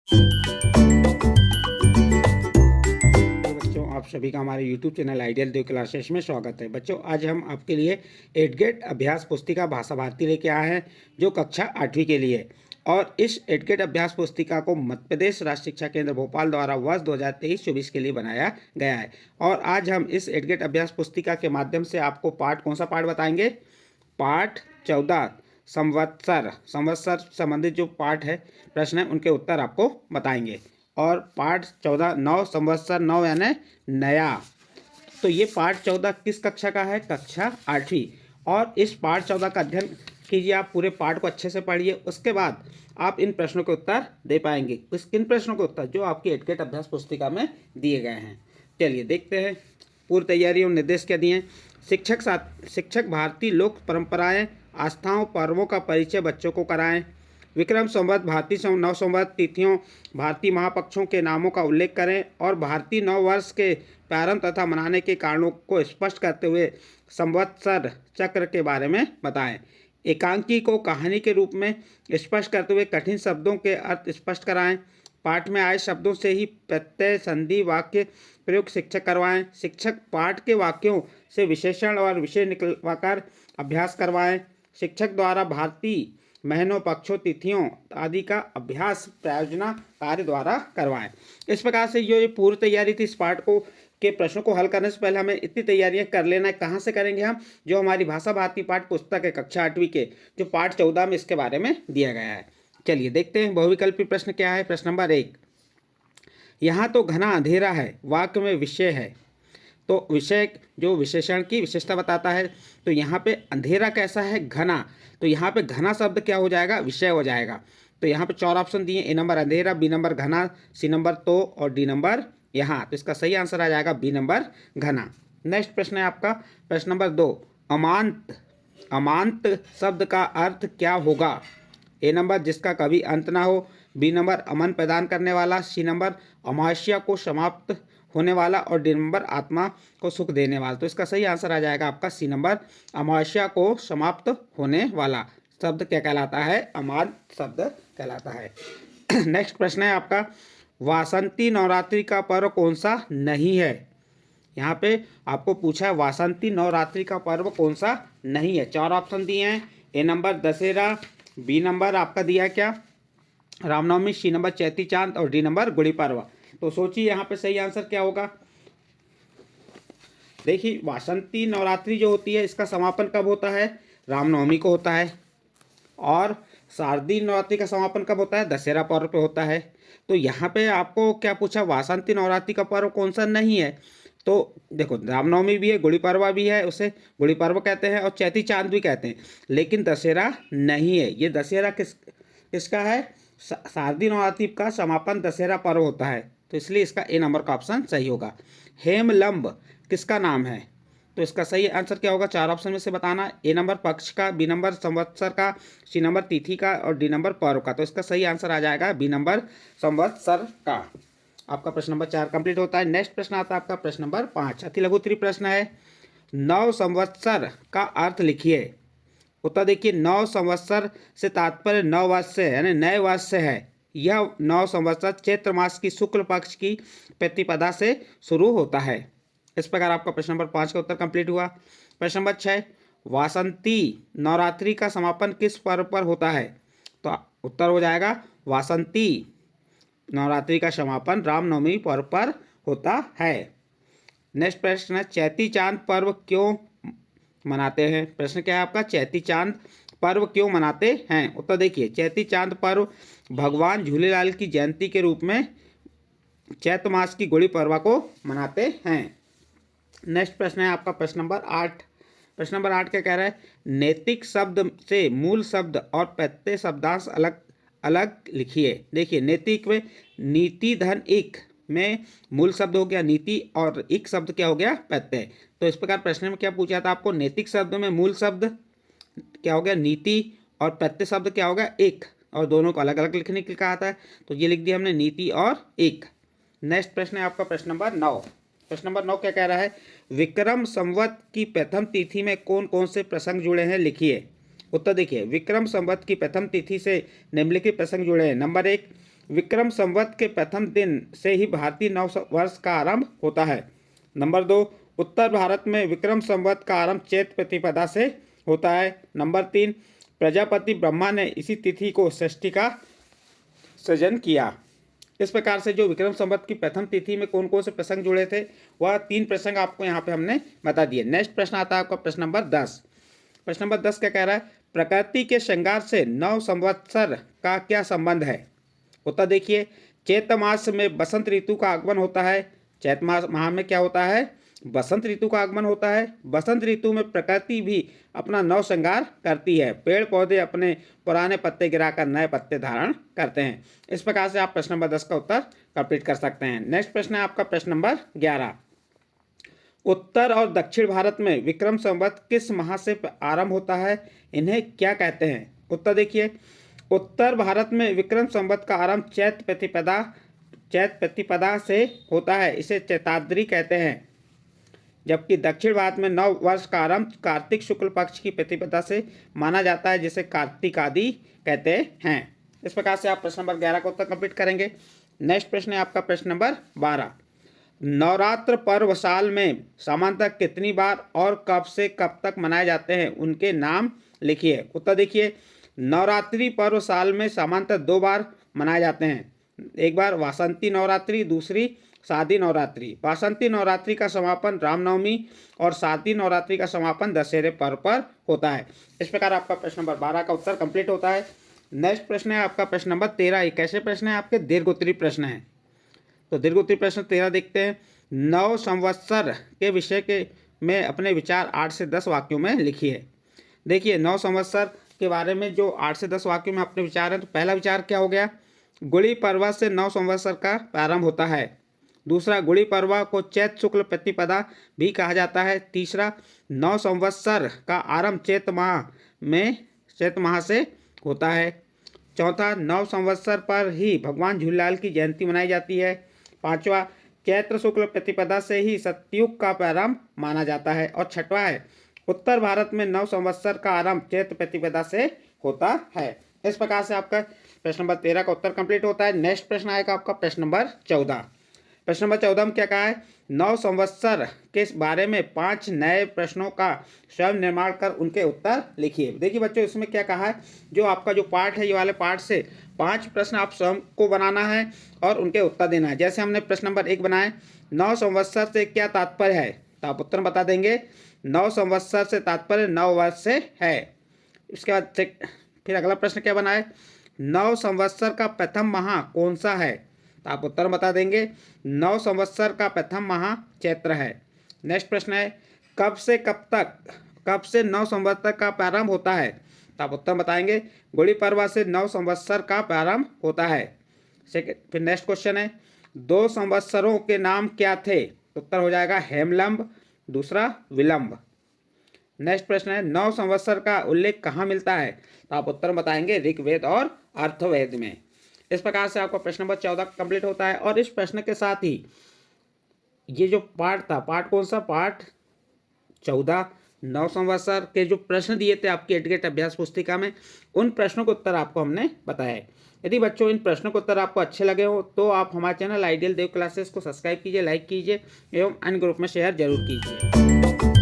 तो बच्चों, आप सभी का हमारे YouTube चैनल आइडियल देव क्लासेस में स्वागत है। बच्चों, आज हम आपके लिए 8th ग्रेड अभ्यास पुस्तिका भाषा भारती लेके आए हैं, जो कक्षा 8वीं के लिए। और इस 8th ग्रेड अभ्यास पुस्तिका को मध्य प्रदेश राष्ट्रीय शिक्षा केंद्र भोपाल द्वारा वर्ष 2023-24 के लिए बनाया गया है। और आज हम इस 8th ग्रेड अभ्यास पुस्तिका के माध्यम से आपको कौन सा पाठ बताएंगे? पाठ 14 संवत्सर संबंधित जो पाठ है, प्रश्न है, उनके उत्तर आपको बताएंगे। और पाठ 14 नव संवत्सर, नव यानी नया। तो ये पाठ 14 किस कक्षा का है? कक्षा 8वीं। और इस पाठ 14 का अध्ययन कीजिए, आप पूरे पाठ को अच्छे से पढ़िए। उसके बाद आप इन प्रश्नों के उत्तर दे पाएंगे। किन प्रश्नों के उत्तर? जो आपकी 8th ग्रेड अभ्यास पुस्तिका में दिए गए हैं। चलिए देखते हैं। पूर्व तैयारी और निर्देश क्या दिए हैं? शिक्षक भारतीय लोक परंपराएं, आस्थाओं, पर्वों का परिचय बच्चों को कराएं। विक्रम संवत, भारतीय नव संवत, तिथियों, भारतीय महापक्षों के नामों का उल्लेख करें और भारतीय नव वर्ष के प्रारंभ तथा मनाने के कारणों को स्पष्ट करते हुए संवत्सर चक्र के बारे में बताएं। एकांकी को कहानी के रूप में स्पष्ट करते हुए कठिन शब्दों के अर्थ स्पष्ट कराएं। पाठ में आए शब्दों से ही प्रत्यय, संधि, वाक्य प्रयोग शिक्षक करवाएं। शिक्षक पाठ के वाक्यों से विशेषण और विषय निकलवाकर अभ्यास करवाएं। शिक्षक द्वारा भारतीय महीनों, पक्षों, तिथियों आदि का अभ्यास प्रायोजना कार्य द्वारा करवाएं। इस प्रकार से जो ये पूर्व तैयारी थी, इस पाठ को के प्रश्नों को हल करने से पहले हमें इतनी तैयारियां कर लेना है। कहाँ से करेंगे हम? जो हमारी भाषा भारती पाठ पुस्तक है कक्षा 8वीं के, जो पाठ 14 में इसके बारे में दिया गया है। चलिए देखते हैं बहुविकल्पी प्रश्न क्या है। प्रश्न नंबर 1, यहाँ तो घना अंधेरा है, वाक्य में विषय है। तो विषय जो विशेषण की विशेषता बताता है। तो यहाँ पे अंधेरा कैसा है? घना। तो यहाँ पे घना शब्द क्या हो जाएगा? विषय हो जाएगा। तो यहाँ पे 4 ऑप्शन दिए, ए नंबर अंधेरा, बी नंबर घना, सी नंबर तो, और डी नंबर यहाँ। तो इसका सही आंसर आ जाएगा बी नंबर घना। नेक्स्ट प्रश्न है आपका प्रश्न नंबर 2, अमांत। अमांत शब्द का अर्थ क्या होगा? ए नंबर जिसका कभी अंत ना हो, बी नंबर अमन प्रदान करने वाला, सी नंबर अमावस्या को समाप्त होने वाला, और डी नंबर आत्मा को सुख देने वाला। तो इसका सही आंसर आ जाएगा आपका सी नंबर अमावस्या को समाप्त होने वाला शब्द क्या कहलाता है? अमांत शब्द कहलाता है। नेक्स्ट प्रश्न है आपका, वासंती नवरात्रि का पर्व कौन सा नहीं है? यहाँ पे आपको पूछा है वासंती नवरात्रि का पर्व कौन सा नहीं है। 4 ऑप्शन दिए हैं, ए नंबर दशहरा, बी नंबर आपका दिया क्या? रामनवमी, सी नंबर चैती चांद, और डी नंबर गुड़ी पर्व। तो सोचिए यहाँ पे सही आंसर क्या होगा। देखिए, वासंती नवरात्रि जो होती है, इसका समापन कब होता है? रामनवमी को होता है। और शारदीय नवरात्रि का समापन कब होता है? दशहरा पर्व पे होता है। तो यहाँ पे आपको क्या पूछा? वासंती नवरात्रि का पर्व कौन सा नहीं है? तो देखो, रामनवमी भी है, गुड़ी पड़वा भी है, उसे गुड़ी पर्व कहते हैं, और चैती चांद भी कहते हैं, लेकिन दशहरा नहीं है। ये दशहरा किसका है? शारदीय नवरात्रि का समापन दशहरा पर्व होता है। तो इसलिए इसका ए नंबर का ऑप्शन सही होगा। हेमलंब किसका नाम है? तो इसका सही आंसर क्या होगा? 4 ऑप्शन में से बताना। ए नंबर पक्ष का, बी नंबर संवत्सर का, सी नंबर तिथि का, और डी नंबर पर्व का। तो इसका सही आंसर आ जाएगा बी नंबर संवत्सर का। आपका प्रश्न नंबर 4 कंप्लीट होता है। नेक्स्ट प्रश्न आता है आपका प्रश्न नंबर 5, अति लघु उत्तरीय प्रश्न है। नव संवत्सर का अर्थ लिखिए। उत्तर देखिए, नव संवत्सर से तात्पर्य नव वर्ष से, यानी नए वर्ष से है। यह नव संवत्सर चैत्र मास की शुक्ल पक्ष की प्रतिपदा से शुरू होता है। इस प्रकार आपका प्रश्न नंबर 5 का उत्तर कंप्लीट हुआ। प्रश्न नंबर 6, वासंती नवरात्रि का समापन किस पर्व पर होता है? तो उत्तर हो जाएगा वासंती नवरात्रि का समापन रामनवमी पर्व पर होता है। नेक्स्ट प्रश्न है, चैती चांद पर्व क्यों मनाते हैं? प्रश्न क्या है आपका? चैती चांद पर्व क्यों मनाते हैं? उत्तर देखिए, चैती चांद पर्व भगवान झूलेलाल की जयंती के रूप में चैत्र मास की गुड़ी पड़वा को मनाते हैं। नेक्स्ट प्रश्न है आपका प्रश्न नंबर 8। प्रश्न नंबर 8 क्या कह रहा है? नैतिक शब्द से मूल शब्द और प्रत्यय शब्दांश अलग अलग लिखिए। देखिए, नैतिक में नीति धन इक में मूल शब्द हो गया नीति, और इक शब्द क्या हो गया? प्रत्यय। तो इस प्रकार प्रश्न में क्या पूछा था आपको? नैतिक शब्द में मूल शब्द क्या हो गया? नीति, और प्रत्यय शब्द क्या हो गया? एक, और दोनों को अलग अलग लिखने के लिए कहा था। तो ये लिख दिया हमने, नीति और एक। नेक्स्ट प्रश्न है आपका प्रश्न नंबर 9। प्रश्न नंबर 9 क्या कह रहा है? विक्रम संवत की प्रथम तिथि में कौन कौन से प्रसंग जुड़े हैं, लिखिए। उत्तर देखिए, विक्रम संवत की प्रथम तिथि से निम्नलिखित प्रसंग जुड़े हैं। नंबर 1, विक्रम संवत के प्रथम दिन से ही भारतीय नव वर्ष का आरंभ होता है। नंबर 2, उत्तर भारत में विक्रम संवत का आरंभ चैत्र प्रतिपदा से होता है। नंबर 3, प्रजापति ब्रह्मा ने इसी तिथि को षष्ठी का सृजन किया। इस प्रकार से जो विक्रम संवत की प्रथम तिथि में कौन कौन से प्रसंग जुड़े थे, वह 3 प्रसंग आपको यहाँ पे हमने बता दिए। नेक्स्ट प्रश्न आता है आपका प्रश्न नंबर 10। प्रश्न नंबर 10 क्या कह रहा है? प्रकृति के श्रृंगार से नव संवत्सर का क्या संबंध है? उत्तर देखिए, चैत्र मास में बसंत ऋतु का आगमन होता है। चैत्र माह में क्या होता है? बसंत ऋतु का आगमन होता है। बसंत ऋतु में प्रकृति भी अपना नव श्रृंगार करती है। पेड़ पौधे अपने पुराने पत्ते गिराकर नए पत्ते धारण करते हैं। इस प्रकार से आप प्रश्न नंबर 10 का उत्तर कंप्लीट कर सकते हैं। नेक्स्ट प्रश्न है आपका प्रश्न नंबर 11। उत्तर और दक्षिण भारत में विक्रम संवत किस माह से आरंभ होता है? इन्हें क्या कहते हैं? उत्तर देखिए, उत्तर भारत में विक्रम संवत का आरंभ चैत्र प्रतिपदा से होता है। इसे चैताद्री कहते हैं। जबकि दक्षिण भारत में नव वर्ष का आरंभ कार्तिक शुक्ल पक्ष की प्रतिपदा से माना जाता है, जिसे कार्तिक आदि कहते हैं। इस प्रकार से आप प्रश्न नंबर 11 का उत्तर कंप्लीट करेंगे। नेक्स्ट प्रश्न है आपका प्रश्न नंबर 12। नवरात्र पर्व साल में सामान्यतः कितनी बार और कब से कब तक मनाए जाते हैं? उनके नाम लिखिए। उत्तर देखिए, नवरात्रि पर्व साल में सामान्यतः 2 बार मनाए जाते हैं। एक बार वासंती नवरात्रि, दूसरी शारदीय नवरात्रि। वासंती नवरात्रि का समापन रामनवमी और शारदीय नवरात्रि का समापन दशहरे पर्व पर होता है। इस प्रकार आपका प्रश्न नंबर 12 का उत्तर कंप्लीट होता है। नेक्स्ट प्रश्न है आपका प्रश्न नंबर 13। ये कैसे प्रश्न है? आपके दीर्घोत्तरीय प्रश्न है। तो दीर्घोत्तरीय प्रश्न 13 देखते हैं। नव संवत्सर के विषय के में अपने विचार 8 से 10 वाक्यों में लिखिए। देखिए, नव संवत्सर के बारे में जो 8 से 10 वाक्यों में अपने विचार हैं, तो पहला विचार क्या हो गया? गुड़ी पर्व से नव संवत्सर का प्रारंभ होता है। दूसरा, गुड़ी पर्व को चैत्र शुक्ल प्रतिपदा भी कहा जाता है। तीसरा, नव संवत्सर का आरंभ चैत्र माह से होता है। चौथा, नव संवत्सर पर ही भगवान झूलेलाल की जयंती मनाई जाती है। पांचवा, चैत्र शुक्ल प्रतिपदा से ही सतयुग का प्रारंभ माना जाता है। और छठवां है, उत्तर भारत में नव संवत्सर का आरंभ चैत्र प्रतिपदा से होता है। इस प्रकार से आपका प्रश्न नंबर 13 का उत्तर कंप्लीट होता है। नेक्स्ट प्रश्न आएगा आपका प्रश्न नंबर 14। प्रश्न नंबर 14 में क्या कहा है? नव संवत्सर के बारे में 5 नए प्रश्नों का स्वयं निर्माण कर उनके उत्तर लिखिए। देखिए बच्चों, इसमें क्या कहा है, जो आपका जो पाठ है, ये वाले पाठ से 5 प्रश्न आप स्वयं को बनाना है और उनके उत्तर देना है। जैसे हमने प्रश्न नंबर 1 बनाए, नव संवत्सर से क्या तात्पर्य है? तो आप उत्तर बता देंगे, नव संवत्सर से तात्पर्य नव वर्ष से है। इसके बाद फिर अगला प्रश्न क्या बनाए? नव संवत्सर का प्रथम माह कौन सा है? तो आप उत्तर बता देंगे, नव संवत्सर का प्रथम माह चैत्र है। नेक्स्ट प्रश्न है, कब से नव संवत्सर का प्रारंभ होता है? तो आप उत्तर बताएंगे, गुड़ी पर्व से नव संवत्सर का प्रारंभ होता है। फिर नेक्स्ट क्वेश्चन है, 2 संवत्सरों के नाम क्या थे? तो उत्तर हो जाएगा हेमलंब, दूसरा विलंब। नेक्स्ट प्रश्न है, 9 संवत्सर का उल्लेख कहाँ मिलता है? तो आप उत्तर बताएंगे ऋग्वेद और अर्थवेद में। इस प्रकार से आपका प्रश्न नंबर 14 कंप्लीट होता है। और इस प्रश्न के साथ ही ये जो पाठ था, पाठ कौन सा? पाठ 14 9 संवत्सर के जो प्रश्न दिए थे आपकी एडगेट अभ्यास पुस्तिका में, उन प्रश्नों के उत्तर आपको हमने बताया है। यदि बच्चों इन प्रश्नों के उत्तर आपको अच्छे लगे हो तो आप हमारे चैनल आइडियल देव क्लासेस को सब्सक्राइब कीजिए, लाइक कीजिए एवं अन्य ग्रुप में शेयर जरूर कीजिए।